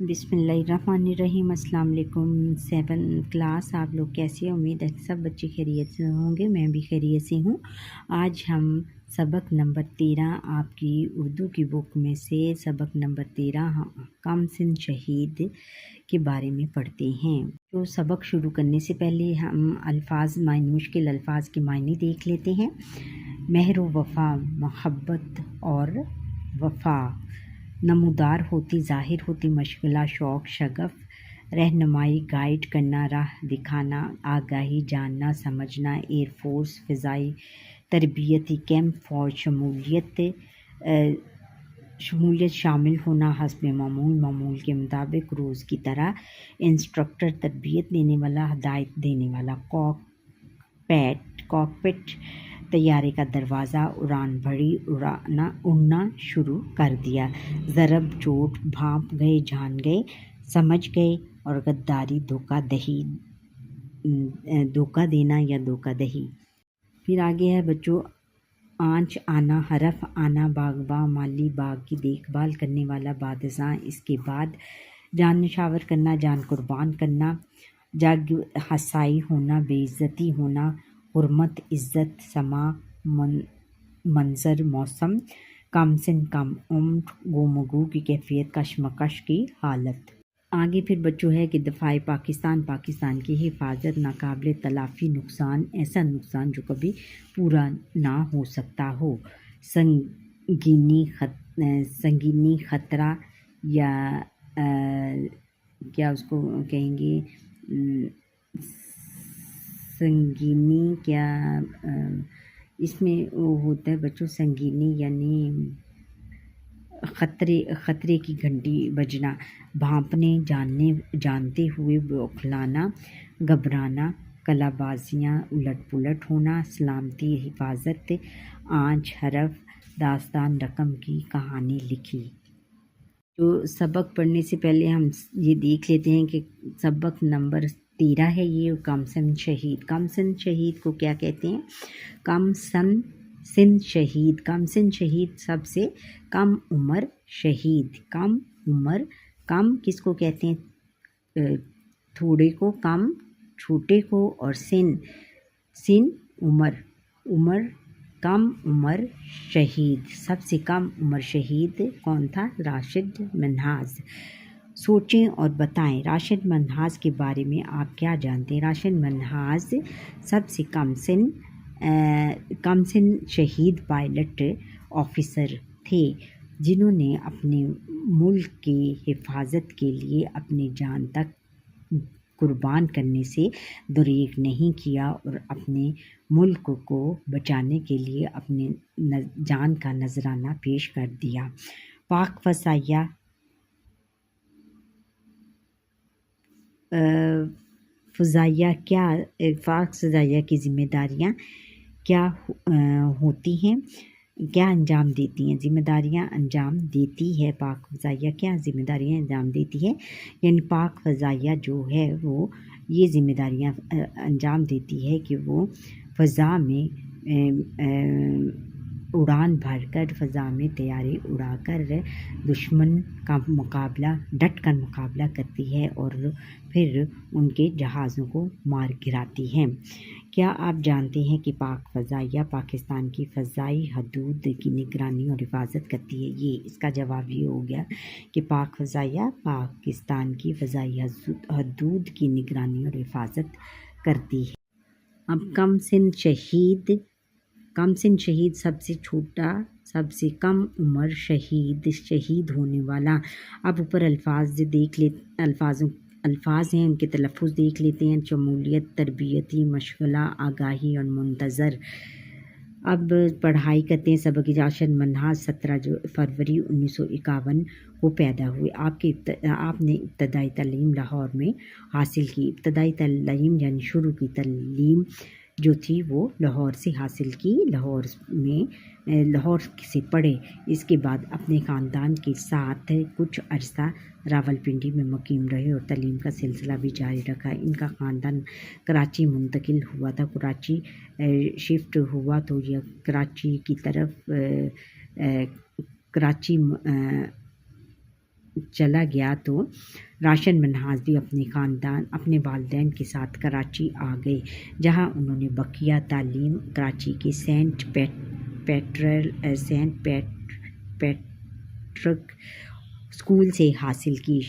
بسم اللہ الرحمن الرحیم۔ السلام علیکم 7 کلاس، آپ لوگ کیسے ہیں؟ امید ہے کہ سب بچے خیریت سے ہوں گے، میں بھی خیریت سے ہوں۔ آج ہم سبق نمبر 13 آپ کی اردو کی بک میں سے سبق نمبر 13 کم سن شہید کے بارے میں پڑھتے ہیں۔ تو سبق شروع کرنے سے پہلے ہم مشکل الفاظ کے معنی دیکھ لیتے ہیں۔ مہر و وفا، محبت اور وفا، نمودار ہوتی، ظاہر ہوتی، مشغلہ، شوق، شغف، رہنمائی، گائیڈ کرنا، راہ دکھانا، آگاہی، جاننا، سمجھنا، ایئر فورس، فضائی تربیتی کیمپ، فوج، شمولیت، شامل ہونا، حسب معمول کے مطابق، روز کی طرح، انسٹرکٹر، تربیت دینے والا، ہدایت دینے والا، کاکپٹ، طیارے کا دروازہ، اڑان بھری، اڑنا شروع کر دیا، ضرب، چوٹ، بھانپ گئے، جان گئے، سمجھ گئے، اور غداری، دھوکہ دینا یا دھوکہ دہی۔ پھر آگے ہے بچوں، آنچ، آنا، حرف، آنا، باغباں، مالی، باغ کی دیکھ بھال کرنے والا، بادشاہ، اس کے بعد، جان نشاور کرنا، جان قربان کرنا، جگ حسائی ہونا، بے عزتی ہونا، حرمت، عزت، سما، منظر، موسم، کم سن، کم عمر، گفتگو کی کیفیت، کشمکش کی حالت۔ آگے پھر بچوں ہے کہ دفاع پاکستان، پاکستان کی حفاظت، ناقابل تلافی نقصان، ایسا نقصان جو کبھی پورا نہ ہو سکتا ہو، سنگینی، خطرہ، یا کیا اس کو کہیں گے، سنگینی، کیا اس میں وہ ہوتا ہے بچوں، سنگینی یعنی خطرے کی گھنٹی بجنا، بھانپنے، جانتے ہوئے بوکھلانا، گھبرانا، کلا بازیاں، الٹ پلٹ ہونا، سلامتی، حفاظت، آنچ، حرف، داستان، رقم کی کہانی لکھی۔ تو سبق پڑھنے سے پہلے ہم یہ دیکھ لیتے ہیں کہ سبق نمبر 13 ہے یہ، کم سن شہید۔ کم سن شہید کو کیا کہتے ہیں؟ کم سن شہید، کم سن شہید سب سے کم عمر شہید، کم عمر، کم کس کو کہتے ہیں؟ تھوڑے کو کم، چھوٹے کو، اور سن عمر، کم عمر شہید، سب سے کم عمر شہید کون تھا؟ راشد منہاز۔ سوچیں اور بتائیں، راشد منہاز کے بارے میں آپ کیا جانتے ہیں؟ راشد منہاز سب سے کم سن شہید پائلٹ آفیسر تھے جنہوں نے اپنے ملک کی حفاظت کے لیے اپنی جان تک قربان کرنے سے دریغ نہیں کیا اور اپنے ملک کو بچانے کے لیے اپنے جان کا نذرانہ پیش کر دیا۔ پاک فضائیہ کی ذمہ داریاں کیا ہوتی ہیں، کیا انجام دیتی ہیں؟ ذمہ داریاں انجام دیتی ہے پاک فضائیہ، کیا ذمہ داریاں انجام دیتی ہے؟ یعنی پاک فضائیہ جو ہے وہ یہ ذمہ داریاں انجام دیتی ہے کہ وہ فضا میں اڑان بھر کر، فضا میں طیارے اڑا کر دشمن کا ڈٹ کر مقابلہ کرتی ہے اور پھر ان کے جہازوں کو مار گراتی ہے۔ کیا آپ جانتے ہیں کہ پاک فضائیہ پاکستان کی فضائی حدود کی نگرانی اور حفاظت کرتی ہے؟ یہ اس کا جواب یہ ہو گیا کہ پاک فضائیہ پاکستان کی فضائی حدود کی نگرانی اور حفاظت کرتی ہے۔ اب کم سن شہید سب سے چھوٹا، سب سے کم عمر شہید ہونے والا۔ اب اوپر الفاظ ہیں، ان کے تلفظ دیکھ لیتے ہیں۔ شمولیت، تربیتی، مشغلہ، آگاہی اور منتظر۔ اب پڑھائی کرتے ہیں سبق۔ راشد منہاز 17 فروری 1951 کو پیدا ہوئے۔ آپ نے ابتدائی تعلیم لاہور میں حاصل کی۔ ابتدائی تعلیم یعنی شروع کی تعلیم جو تھی وہ لاہور سے حاصل کی، لاہور سے پڑھے۔ اس کے بعد اپنے خاندان کے ساتھ کچھ عرصہ راولپنڈی میں مقیم رہے اور تعلیم کا سلسلہ بھی جاری رکھا۔ ان کا خاندان کراچی منتقل ہوا تھا، کراچی شفٹ ہوا تو یہ کراچی کی طرف چلا گیا تو راشد منہاس بھی اپنے والدین کے ساتھ کراچی آ گئے، جہاں انہوں نے بقیہ تعلیم کراچی کے سینٹ پیٹرک اسکول سے حاصل کی۔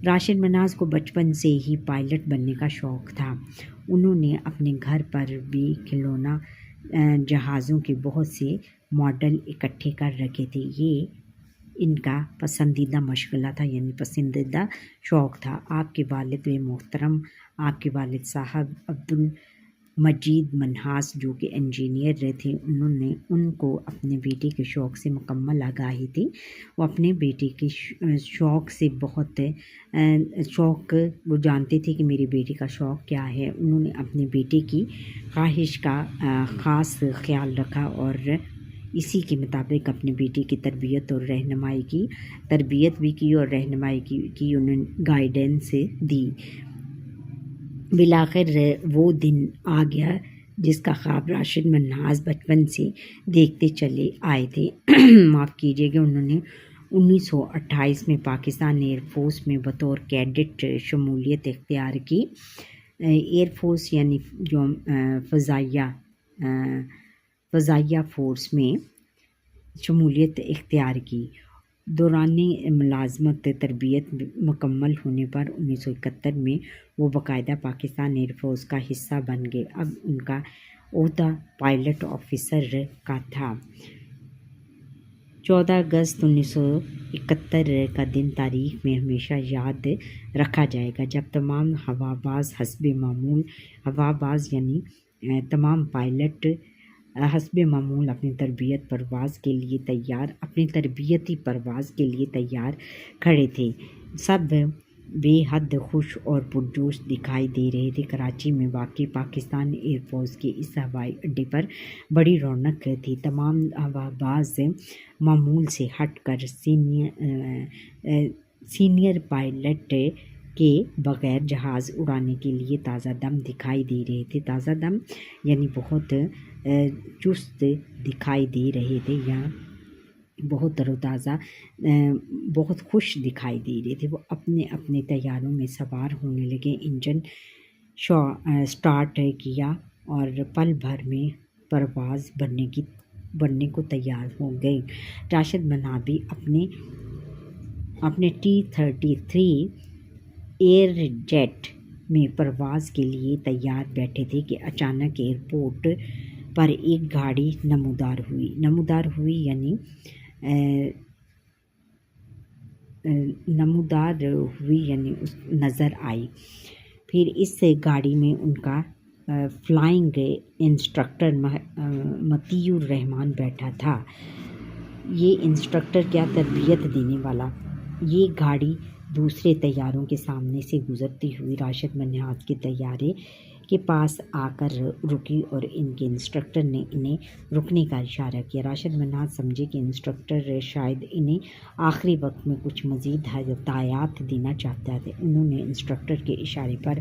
راشد منہاس کو بچپن سے ہی پائلٹ بننے کا شوق تھا۔ انہوں نے اپنے گھر پر بھی کھلونا جہازوں کے بہت سے ماڈل اکٹھے کر رکھے تھے۔ یہ ان کا پسندیدہ مشغلہ تھا، یعنی پسندیدہ شوق تھا۔ آپ کے والد محترم، آپ کے والد صاحب عبدالمجید منہاس جو کہ انجینئر تھے، ان کو اپنے بیٹے کے شوق سے مکمل آگاہی تھی۔ وہ اپنے بیٹے کے شوق سے وہ جانتے تھے کہ میرے بیٹے کا شوق کیا ہے۔ انہوں نے اپنے بیٹے کی خواہش کا خاص خیال رکھا اور اسی کے مطابق اپنے بیٹے کی تربیت بھی کی اور رہنمائی کی انہوں نے گائیڈنس دی۔ بالآخر وہ دن آ گیا جس کا خواب راشد منہاس بچپن سے دیکھتے چلے آئے تھے۔ معاف کیجیے گا، انہوں نے 1928 میں پاکستان ایئر فورس میں بطور کیڈٹ شمولیت اختیار کی۔ ایئر فورس یعنی جو فضائیہ فورس میں شمولیت اختیار کی۔ دوران ملازمت تربیت مکمل ہونے پر 1971 میں وہ باقاعدہ پاکستان ایئر فورس کا حصہ بن گئے۔ اب ان کا عہدہ پائلٹ آفیسر کا تھا۔ 14 اگست 1971 کا دن تاریخ میں ہمیشہ یاد رکھا جائے گا، جب تمام ہواباز یعنی تمام پائلٹ حسب معمول اپنی تربیتی پرواز کے لیے تیار کھڑے تھے۔ سب بے حد خوش اور پرجوش دکھائی دے رہے تھے۔ کراچی میں واقع پاکستان ایئر فورس کے اس ہوائی اڈے پر بڑی رونق تھی۔ تمام ہواباز معمول سے ہٹ کر سینئر پائلٹ کے بغیر جہاز اڑانے کے لیے تازہ دم دکھائی دے رہے تھے۔ تازہ دم یعنی بہت چست دکھائی دے رہے تھے یا بہت تر و تازہ، بہت خوش دکھائی دے رہے تھے۔ وہ اپنے طیاروں میں سوار ہونے لگے، انجن سٹارٹ کیا اور پل بھر میں پرواز بننے کو تیار ہو گئے۔ راشد منہاس بھی اپنے T-33 ایئر جیٹ میں پرواز کے لیے تیار بیٹھے تھے کہ اچانک ایئرپورٹ پر ایک گاڑی نمودار ہوئی یعنی نظر آئی۔ پھر اس گاڑی میں ان کا فلائنگ انسٹرکٹر مطیع الرحمان بیٹھا تھا۔ یہ انسٹرکٹر کیا، تربیت دینے والا۔ یہ گاڑی دوسرے طیاروں کے سامنے سے گزرتی ہوئی راشد منہاس کے طیارے کے پاس آ کر رکی اور ان کے انسٹرکٹر نے انہیں رکنے کا اشارہ کیا۔ راشد منہاس سمجھے کہ انسٹرکٹر شاید انہیں آخری وقت میں کچھ مزید ہدایات دینا چاہتا ہے۔ انہوں نے انسٹرکٹر کے اشارے پر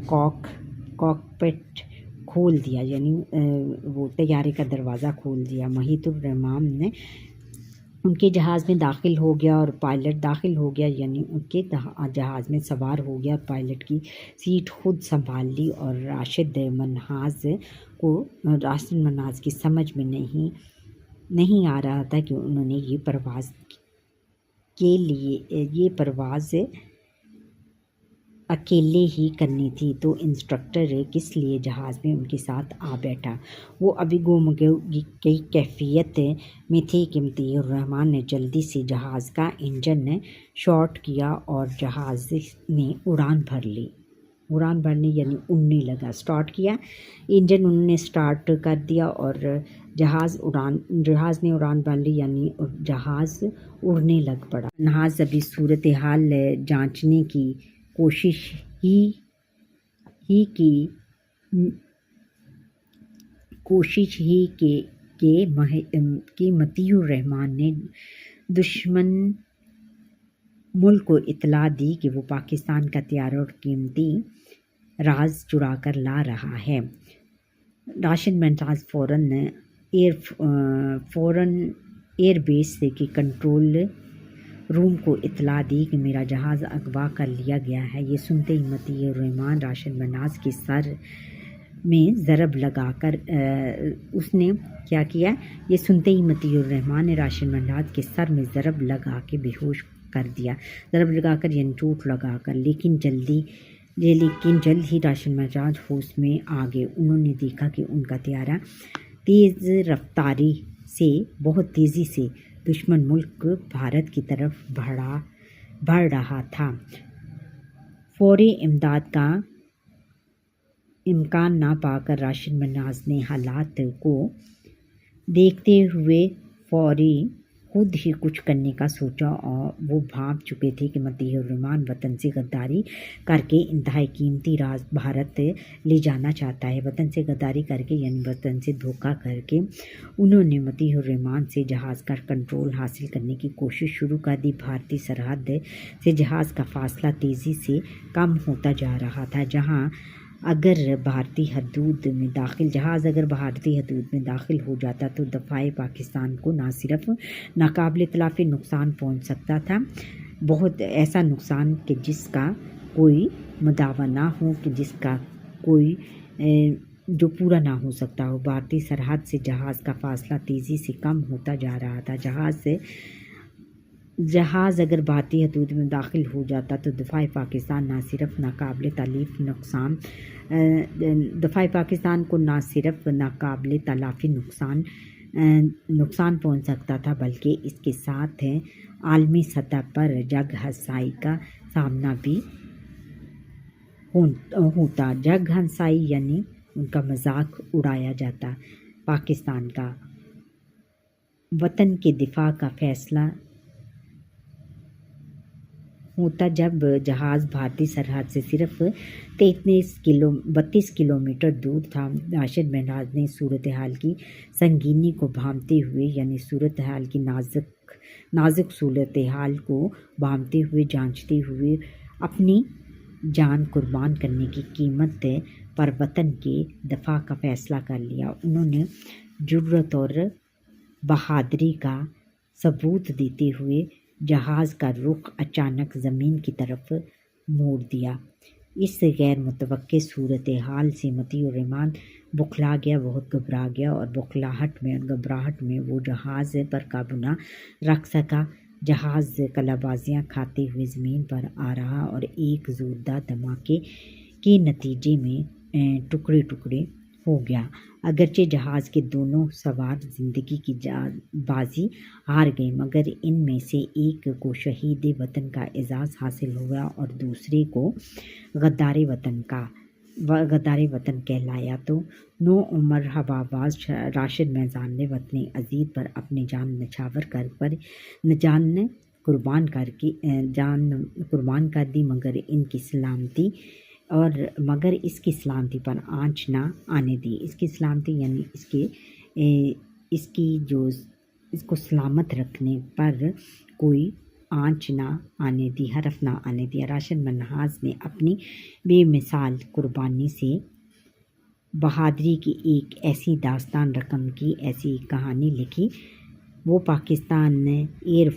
کاکپٹ کھول دیا، یعنی وہ طیارے کا دروازہ کھول دیا۔ مطیع الرحمان نے ان کے جہاز میں داخل ہو گیا اور پائلٹ داخل ہو گیا، یعنی ان کے جہاز میں سوار ہو گیا اور پائلٹ کی سیٹ خود سنبھال لی۔ اور راشد منہاس کی سمجھ میں نہیں آ رہا تھا کہ انہوں نے یہ پرواز اکیلے ہی کرنی تھی، تو انسٹرکٹر کس لیے جہاز میں ان کے ساتھ آ بیٹھا۔ وہ ابھی گم کی کیفیت میں تھے کہ مطیع الرحمان نے جلدی سے جہاز کا انجن شارٹ کیا اور جہاز نے اڑان بھر لی یعنی اڑنے لگا۔ سٹارٹ کیا، انجن انہوں نے سٹارٹ کر دیا اور جہاز نے اڑان بھر لی یعنی جہاز اڑنے لگ پڑا۔ منہاس ابھی صورتحال جانچنے کی کوشش کہ مطیع الرحمان نے دشمن ملک کو اطلاع دی کہ وہ پاکستان کا طیارہ اور قیمتی راز چرا کر لا رہا ہے۔ راشد منہاس فوراً ایئر بیس کے کنٹرول روم کو اطلاع دی کہ میرا جہاز اغوا کر لیا گیا ہے۔ یہ سنتے ہی مطیع الرحمن راشد مناز کے سر میں ضرب لگا کر اس نے کیا کیا؟ یہ سنتے ہی مطیع الرحمن نے راشد مناز کے سر میں ضرب لگا کے بے ہوش کر دیا، ضرب لگا کر یعنی چوٹ لگا کر، لیکن جلد ہی راشد مناز ہوش میں آ گئے۔ انہوں نے دیکھا کہ ان کا طیارہ تیز رفتاری سے بہت تیزی سے دشمن ملک بھارت کی طرف بڑھ رہا تھا۔ فوری امداد کا امکان نہ پا کر راشد مناز نے حالات کو دیکھتے ہوئے فوری خود ہی کچھ کرنے کا سوچا، اور وہ بھانپ چکے تھے کہ مطیع الرحمن وطن سے غداری کر کے انتہائی قیمتی راز بھارت لے جانا چاہتا ہے۔ وطن سے غداری کر کے یعنی وطن سے دھوکہ کر کے انہوں نے مطیع الرحمن سے جہاز کا کنٹرول حاصل کرنے کی کوشش شروع کر دی۔ بھارتی سرحد سے جہاز کا فاصلہ تیزی سے کم ہوتا جا رہا تھا۔ جہاز اگر بھارتی حدود میں داخل ہو جاتا تو دفاع پاکستان کو نہ صرف ناقابل تلافی نقصان پہنچ سکتا تھا، بہت ایسا نقصان کہ جس کا کوئی مداوع نہ ہو، کہ جس کا کوئی جو پورا نہ ہو سکتا ہو۔ بھارتی سرحد سے جہاز کا فاصلہ تیزی سے کم ہوتا جا رہا تھا۔ جہاز اگر بھارتی حدود میں داخل ہو جاتا تو دفاع پاکستان کو نہ صرف ناقابل تلافی نقصان پہنچ سکتا تھا، بلکہ اس کے ساتھ عالمی سطح پر جگ ہنسائی کا سامنا بھی ہوتا۔ جگ ہنسائی یعنی ان کا مذاق اڑایا جاتا۔ پاکستان کا وطن کے دفاع کا فیصلہ ہوتا جب جہاز بھارتی سرحد سے صرف 32 کلومیٹر دور تھا۔ راشد مناز نے صورتحال کی سنگینی کو بھانپتے ہوئے یعنی صورتحال کی نازک صورتحال کو بھانپتے ہوئے جانچتے ہوئے اپنی جان قربان کرنے کی قیمت پر وطن کے دفاع کا فیصلہ کر لیا۔ انہوں نے جرأت اور بہادری کا ثبوت دیتے ہوئے جہاز کا رخ اچانک زمین کی طرف موڑ دیا۔ اس غیر متوقع صورتحال سے مطیع الرحمن بوکھلا گیا، بہت گھبرا گیا، اور گھبراہٹ میں وہ جہاز پر قابو نہ رکھ سکا۔ جہاز قلابازیاں کھاتے ہوئے زمین پر آ رہا اور ایک زوردار دھماکے کے نتیجے میں ٹکڑے ٹکڑے ہو گیا۔ اگرچہ جہاز کے دونوں سوار زندگی کی بازی ہار گئے، مگر ان میں سے ایک کو شہید وطن کا اعزاز حاصل ہوا اور دوسرے کو غدار وطن کہلایا۔ تو نوعمر ہواباز راشد مناز نے وطن عزیز پر اپنی جان قربان کر دی، مگر اس کی سلامتی پر آنچ نہ آنے دی۔ اس کی سلامتی یعنی اس کو سلامت رکھنے پر کوئی آنچ نہ آنے دی، حرف نہ آنے دیا۔ راشد مناز نے اپنی بے مثال قربانی سے بہادری کی ایک ایسی داستان رقم کی، ایسی کہانی لکھی۔ وہ پاکستان ایئر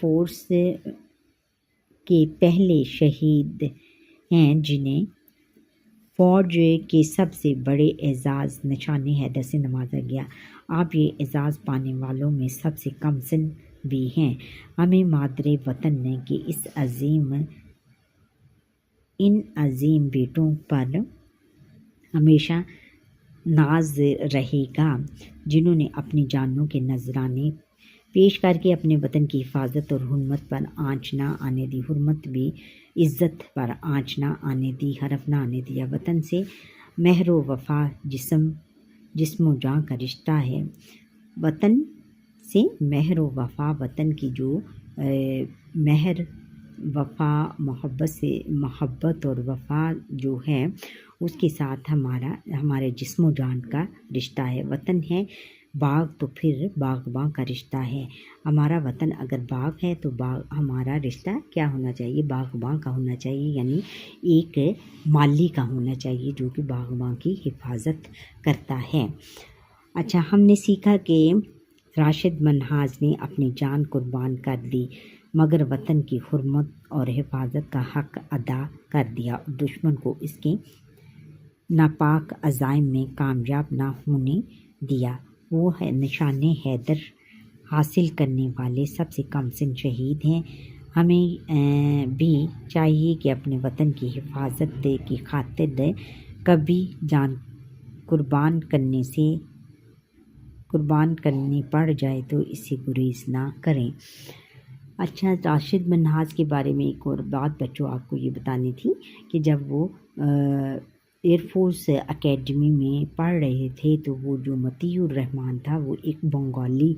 فورس کے پہلے شہید ہیں جنہیں فوج کے سب سے بڑے اعزاز نشان حیدر سے نوازا گیا۔ آپ یہ اعزاز پانے والوں میں سب سے کم سن بھی ہیں۔ ہمیں مادر وطن کے ان عظیم بیٹوں پر ہمیشہ ناز رہے گا، جنہوں نے اپنی جانوں کے نذرانے پیش کر کے اپنے وطن کی حفاظت اور حرمت پر آنچ نہ آنے دی، حرمت بھی عزت پر آنچ نہ آنے دی، حرف نہ آنے دیا۔ وطن سے مہر و وفا جسم و جاں کا رشتہ ہے۔ وطن سے مہر و وفا، وطن کی جو مہر وفا محبت اور وفا جو ہے اس کے ساتھ ہمارے جسم و جان کا رشتہ ہے۔ وطن ہے باغ تو پھر باغباں کا رشتہ ہے۔ ہمارا وطن اگر باغ ہے تو ہمارا رشتہ کیا ہونا چاہیے؟ باغباں کا ہونا چاہیے، یعنی ایک مالی کا ہونا چاہیے جو کہ باغباں کی حفاظت کرتا ہے۔ اچھا، ہم نے سیکھا کہ راشد منہاز نے اپنی جان قربان کر دی مگر وطن کی حرمت اور حفاظت کا حق ادا کر دیا اور دشمن کو اس کے ناپاک عزائم میں کامیاب نہ ہونے دیا۔ وہ نشان حیدر حاصل کرنے والے سب سے کم سن شہید ہیں۔ ہمیں بھی چاہیے کہ اپنے وطن کی حفاظت کی خاطر کبھی جان قربان کرنی پڑ جائے تو اس سے گریز نہ کریں۔ اچھا، راشد منہاز کے بارے میں ایک اور بات بچوں آپ کو یہ بتانی تھی کہ جب وہ ایئر فورس اکیڈمی میں پڑھ رہے تھے تو وہ جو مطیع الرحمان تھا وہ ایک بنگالی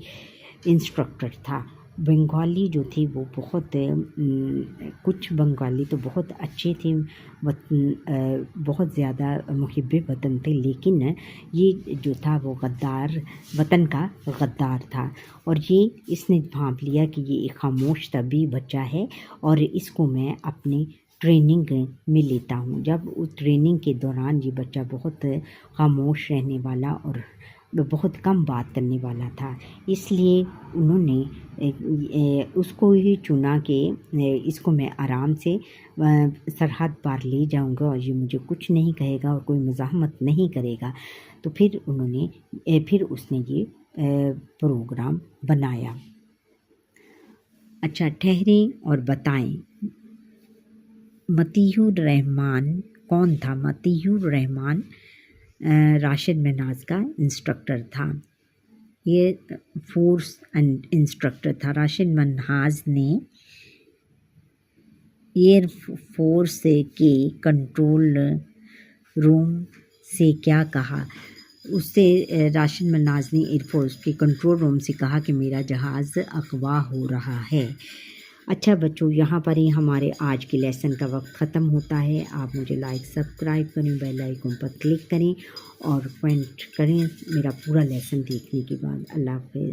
انسٹرکٹر تھا۔ بنگالی جو تھے وہ کچھ بنگالی تو بہت اچھے تھے، بہت زیادہ محب وطن تھے، لیکن یہ جو تھا وہ وطن کا غدار تھا، اور اس نے بھانپ لیا کہ یہ ایک خاموش طبعی بچہ ہے اور اس کو میں اپنی ٹریننگ میں لیتا ہوں۔ جب اس ٹریننگ کے دوران یہ بچہ بہت خاموش رہنے والا اور بہت کم بات کرنے والا تھا، اس لیے انہوں نے اس کو ہی چنا کہ اس کو میں آرام سے سرحد پار لے جاؤں گا اور یہ مجھے کچھ نہیں کہے گا اور کوئی مزاحمت نہیں کرے گا۔ تو پھر اس نے یہ پروگرام بنایا۔ اچھا، ٹھہریں اور بتائیں مطیع الرحمان کون تھا؟ مطیع الرحمان راشد منہاز کا انسٹرکٹر تھا، یہ فورس انسٹرکٹر تھا۔ راشد منہاز نے ایئر فورس کے کنٹرول روم سے کیا کہا؟ راشد منہاز نے ایئر فورس کے کنٹرول روم سے کہا کہ میرا جہاز اغوا ہو رہا ہے۔ اچھا بچوں، یہاں پر ہی ہمارے آج کے لیسن کا وقت ختم ہوتا ہے۔ آپ مجھے لائک سبسکرائب کریں، بیل آئیکن پر کلک کریں اور کمنٹ کریں میرا پورا لیسن دیکھنے کے بعد۔ اللہ حافظ۔